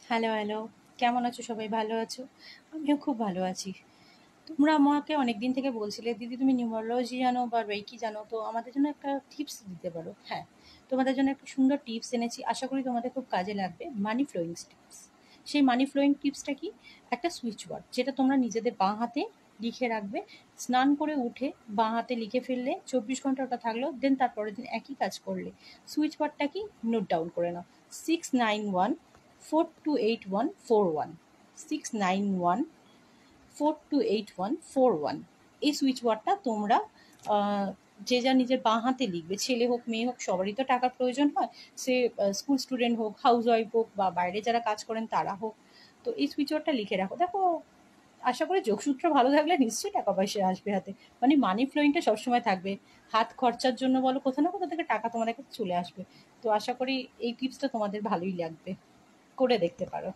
Hello, hello. কেমন আছো সবাই? ভালো আছো? আমিও খুব ভালো আছি। তোমরা আমাকে অনেকদিন থেকে বলছিলে, "দিদি তুমি নিউমারোলজি জানো বা রেকি জানো, তো আমাদের জন্য একটা টিপস দিতে পারো।" হ্যাঁ, তোমাদের জন্য একটা সুন্দর টিপস এনেছি। আশা করি তোমাদের খুব কাজে লাগবে। মানি ফ্লোয়িং টিপস। সেই মানি ফ্লোয়িং টিপসটা কি? একটা সুইচ ওয়ার্ড যেটা তোমরা নিজেদের বাঁ হাতে লিখে রাখবে। স্নান করে উঠে বাঁ হাতে লিখে ফেললে ২৪ ঘন্টা ওটা থাকলো। দেন তারপরের দিন একই কাজ করলে। সুইচ ওয়ার্ডটা কি? নোট ডাউন করে নাও। 691 428141 691 428141 এই সুইচ ওয়ার্ডটা তোমরা যে যা নিজের বাঁ হাতে লিখবে, ছেলে হোক মেয়ে হোক সবারই তো টাকার প্রয়োজন হয়। সে স্কুল স্টুডেন্ট হোক, হাউস ওয়াইফ হোক বা বাইরে যারা কাজ করেন তারা হোক। তো এই সুইচ ওয়ার্ডটা লিখে রাখো। দেখো, আশা করি যোগসূত্র ভালো থাকলে নিশ্চয়ই টাকা পয়সা আসবে হাতে। মানে মানি ফ্লোয়িংটা সবসময় থাকবে। হাত খরচার জন্য বলো, কোথাও না কোথাও থেকে টাকা তোমাদের কাছে চলে আসবে। তো আশা করি এই টিপসটা তোমাদের ভালোই লাগবে। করে দেখতে পারো।